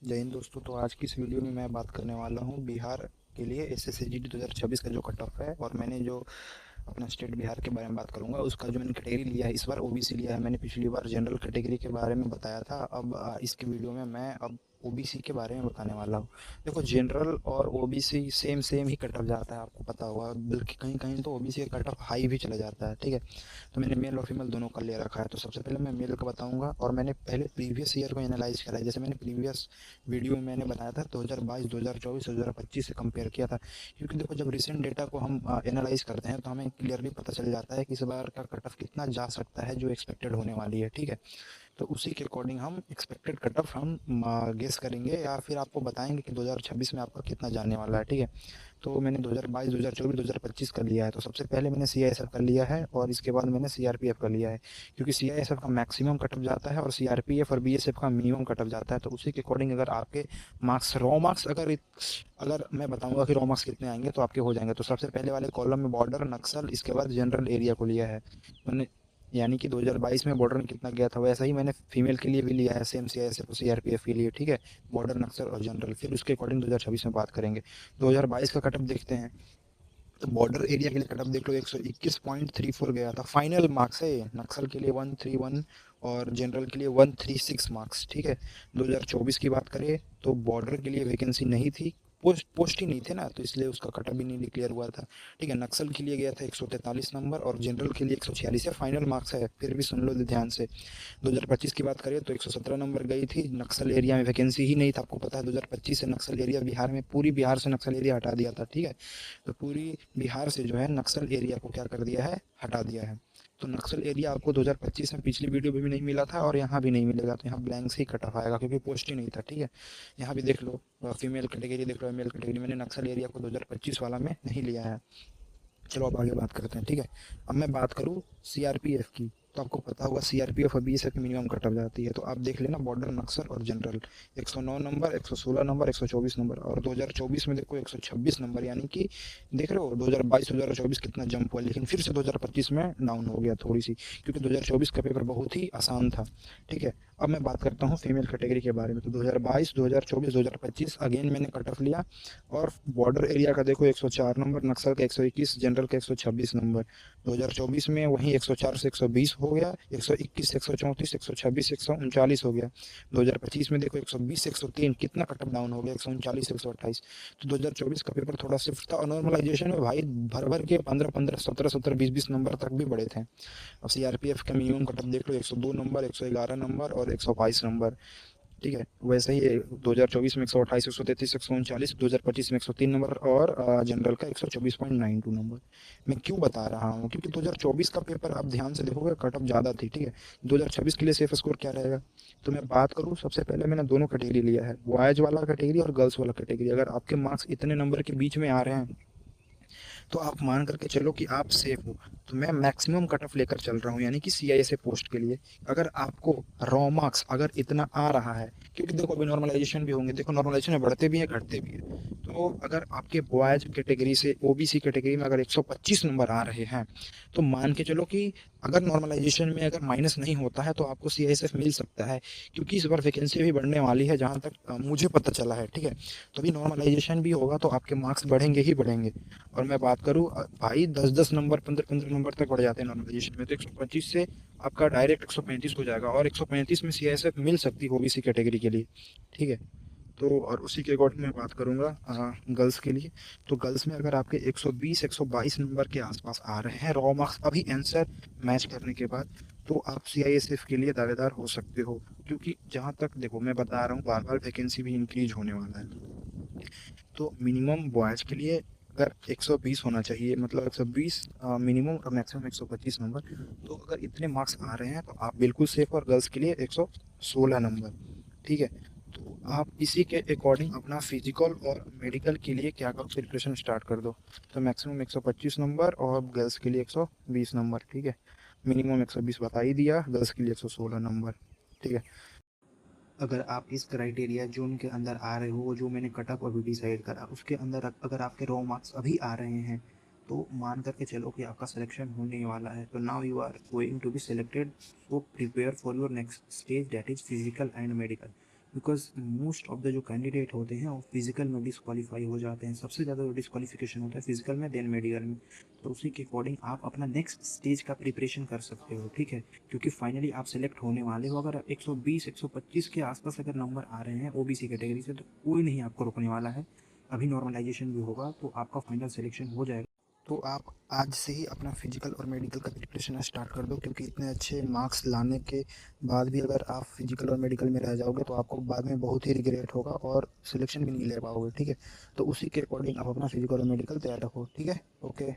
जय हिंद दोस्तों। तो आज की इस वीडियो में मैं बात करने वाला हूँ बिहार के लिए एसएससीजीडी 2026 का जो कट ऑफ है, और मैंने जो अपना स्टेट बिहार के बारे में बात करूंगा। उसका जो मैंने कैटेगरी लिया है, इस बार ओबीसी लिया है। मैंने पिछली बार जनरल कैटेगरी के बारे में बताया था। अब इसके वीडियो में मैं अब ओबीसी के बारे में बताने वाला हूँ। देखो, जनरल और ओबीसी सेम सेम ही कट ऑफ जाता है, आपको पता होगा। बल्कि कहीं कहीं तो ओबीसी का कट ऑफ हाई भी चला जाता है। ठीक है, तो मैंने मेल और फीमेल दोनों का ले रखा है। तो सबसे पहले मैं मेल का बताऊंगा, और मैंने पहले प्रीवियस ईयर को एनालाइज करा है। जैसे मैंने प्रीवियस वीडियो में मैंने बताया था 2022, 2024, 2025 से कंपेयर किया था। क्योंकि देखो, जब रिसेंट डेटा को हम एनालाइज करते हैं तो हमें क्लियरली पता चल जाता है कि इस बार का कट ऑफ कितना जा सकता है, जो एक्सपेक्टेड होने वाली है। ठीक है, तो उसी के अकॉर्डिंग हम एक्सपेक्टेड कट ऑफ हम गेस करेंगे, या फिर आपको बताएंगे कि 2026 में आपका कितना जाने वाला है। ठीक है, तो मैंने 2022, 2024, 2025 का लिया है। तो सबसे पहले मैंने सीआईएसएफ का लिया है, और इसके बाद मैंने सीआरपीएफ का लिया है। क्योंकि सीआईएसएफ का मैक्सिमम कट ऑफ जाता है और सीआरपीएफ और बीएसएफ का मिनिमम कट ऑफ जाता है। तो उसी के अकॉर्डिंग अगर आपके मार्क्स, रॉ मार्क्स, अगर मैं बताऊंगा कि रॉ मार्क्स कितने आएंगे तो आपके हो जाएंगे। तो सबसे पहले वाले कॉलम में बॉर्डर, नक्सल, इसके बाद जनरल एरिया को लिया है मैंने। यानी कि 2022 में बॉर्डर में कितना गया था, वैसा ही मैंने फीमेल के लिए भी लिया है, सेम सीआईएसएफ और सीआरपीएफ के लिए। ठीक है, बॉर्डर, नक्सल और जनरल। फिर उसके अकॉर्डिंग 2026 में बात करेंगे। 2022 का कटअप देखते हैं। तो बॉर्डर एरिया के लिए कटअप देख लो, 121.34 गया था। फाइनल मार्क्स है ये। नक्सल के लिए 131 और जनरल के लिए 136 मार्क्स। ठीक है, 2024 की बात करें तो बॉर्डर के लिए वैकेंसी नहीं थी, पोस्ट ही नहीं थे ना, तो इसलिए उसका कटअप भी नहीं डिक्लेयर हुआ था। ठीक है, नक्सल के लिए गया था 143 नंबर, और जनरल के लिए 146 है। फाइनल मार्क्स है, फिर भी सुन लो ध्यान से। 2025 की बात करें तो 117 नंबर गई थी। नक्सल एरिया में वैकेंसी ही नहीं था, आपको पता है। 2025 से नक्सल एरिया बिहार में, पूरी बिहार से नक्सल एरिया हटा दिया था। ठीक है, तो पूरी बिहार से जो है नक्सल एरिया को क्या कर दिया है, हटा दिया है। तो नक्सल एरिया आपको 2025 में पिछली वीडियो में भी नहीं मिला था, और यहाँ भी नहीं मिलेगा। तो यहाँ ब्लैंक से ही कट ऑफ आएगा, क्योंकि पोस्ट ही नहीं था। ठीक है, यहाँ भी देख लो, फीमेल कैटेगरी देख लो, मेल कैटेगरी। मैंने नक्सल एरिया को 2025 वाला में नहीं लिया है। चलो अब आगे बात करते हैं। ठीक है, अब मैं बात करूँ सीआरपीएफ की। तो आपको पता होगा सीआरपीएफ और बीएसएफ की मिनिमम कट ऑफ जाती है। तो आप देख लेना, बॉर्डर, नक्सल और जनरल 109 नंबर, 116 नंबर, 124 नंबर। और 2024 में देखो 126 नंबर। यानी कि देख रहे हो 2022, 2024 कितना जंप हुआ। लेकिन फिर से 2025 में डाउन हो गया थोड़ी सी, क्योंकि 2024 का पेपर बहुत ही आसान था। ठीक है, अब मैं बात करता हूँ फीमेल कैटेगरी के बारे में। तो 2022, 2024, 2025 अगेन मैंने कट ऑफ लिया। और बॉर्डर एरिया का देखो 104 नंबर, नक्सल का 121, जनरल का 126 नंबर। 2024 में वहीं 104 से 120 हो गया, 121 से 134, 126 से 139 हो गया। 2025 में देखो 120 से 103, कितना कट ऑफ डाउन हो गया, 139 से 128। तो 2024 का पेपर थोड़ा शिफ्ट था, और नॉर्मलाइजेशन में भाई भर भर के 15 15, 17 17, 20 20 नंबर तक भी बढ़े थे। अब सीआरपीएफ का मिनिमम कट ऑफ देख लो, 102 नंबर, 111 नंबर और 122 नंबर। ठीक है, वैसे ही 2024 में 128, 133, 139, 2025 में 103 नंबर, और जनरल का 124.92 नंबर। मैं क्यों बता रहा हूँ, क्योंकि 2024 का पेपर आप ध्यान से देखोगे कट ऑफ ज़्यादा थी। ठीक है, 2026 के लिए सेफ स्कोर क्या रहेगा। तो मैं बात करूँ, सबसे पहले मैंने दोनों कैटेगरी लिया है, बॉयज वाला कैटेगरी और गर्ल्स वाला कैटेगरी। अगर आपके मार्क्स इतने नंबर के बीच में आ रहे हैं तो आप मान करके चलो कि आप सेफ हो। तो मैं मैक्सिमम कट ऑफ लेकर चल रहा हूँ, यानी कि सीआईएसए पोस्ट के लिए। अगर आपको रॉ मार्क्स अगर इतना आ रहा है, क्योंकि देखो अभी नॉर्मलाइजेशन भी होंगे, देखो नॉर्मलाइजेशन में बढ़ते भी हैं, घटते भी हैं। तो अगर आपके बॉयज कैटेगरी से ओबीसी कैटेगरी में अगर 125 नंबर आ रहे हैं, तो मान के चलो कि अगर नॉर्मलाइजेशन में अगर माइनस नहीं होता है तो आपको सीआईएसएफ मिल सकता है। क्योंकि इस बार वैकेंसी भी बढ़ने वाली है, जहाँ तक मुझे पता चला है। ठीक है, तो अभी नॉर्मलाइजेशन भी होगा तो आपके मार्क्स बढ़ेंगे ही बढ़ेंगे। और मैं बात करूँ भाई, 10-10 नंबर, 15-15 नंबर तक बढ़ जाते हैं नॉर्मलाइजेशन में। तो 125 से आपका डायरेक्ट 135 हो जाएगा, और 135 में सीआईएसएफ मिल सकती है ओबीसी कैटेगरी के लिए। ठीक है, तो और उसी के अकॉर्डिंग मैं बात करूंगा गर्ल्स के लिए। तो गर्ल्स में अगर आपके 120, 122 नंबर के आसपास आ रहे हैं रॉ मार्क्स अभी आंसर मैच करने के बाद, तो आप सीआईएसएफ के लिए दावेदार हो सकते हो। क्योंकि जहां तक देखो, मैं बता रहा हूँ, बार बार वैकेंसी भी इंक्रीज होने वाला है। तो मिनिमम बॉयज के लिए अगर 120 होना चाहिए, मतलब 120 मिनिमम, और मैक्सिमम 125 नंबर। तो अगर इतने मार्क्स आ रहे हैं तो आप बिल्कुल सेफ। और गर्ल्स के लिए 116 नंबर। ठीक है, तो आप इसी के अकॉर्डिंग अपना फिजिकल और मेडिकल के लिए क्या करो, प्रिपरेशन स्टार्ट कर दो। तो मैक्सिमम 125 नंबर और गर्ल्स के लिए 120 नंबर। ठीक है, मिनिमम 120 बता ही दिया, गर्ल्स के लिए 116 नंबर। ठीक है, अगर आप इस क्राइटेरिया जोन के अंदर आ रहे हो, जो मैंने कट ऑफ अभी डिसाइड करा, उसके अंदर अगर आपके रॉ मार्क्स अभी आ रहे हैं, तो मान करके चलो कि आपका सिलेक्शन होने वाला है। तो now you are going to be selected, so prepare for your next stage, that is physical and medical. Because most of the जो कैंडिडेट होते हैं वो फिजिकल में डिस्क्वालीफाई हो जाते हैं। सबसे ज़्यादा जो डिस्क्वालिफिकेशन होता है फिजिकल में, देन मेडिकल में। तो उसी के अकॉर्डिंग आप अपना नेक्स्ट स्टेज का प्रिपरेशन कर सकते हो, ठीक है। क्योंकि फाइनली आप सेलेक्ट होने वाले हो। अगर 120 125 के आसपास अगर नंबर आ रहे हैं ओबीसी कैटेगरी से, तो कोई नहीं आपको रोकने वाला है। अभी नॉर्मलाइजेशन भी होगा तो आपका फाइनल सिलेक्शन हो जाएगा। तो आप आज से ही अपना फिजिकल और मेडिकल का प्रिपरेशन स्टार्ट कर दो, क्योंकि इतने अच्छे मार्क्स लाने के बाद भी अगर आप फिजिकल और मेडिकल में रह जाओगे तो आपको बाद में बहुत ही रिग्रेट होगा और सिलेक्शन भी नहीं ले पाओगे, ठीक है। तो उसी के अकॉर्डिंग आप अपना फिजिकल और मेडिकल तैयार रखो, ठीक है। ओके।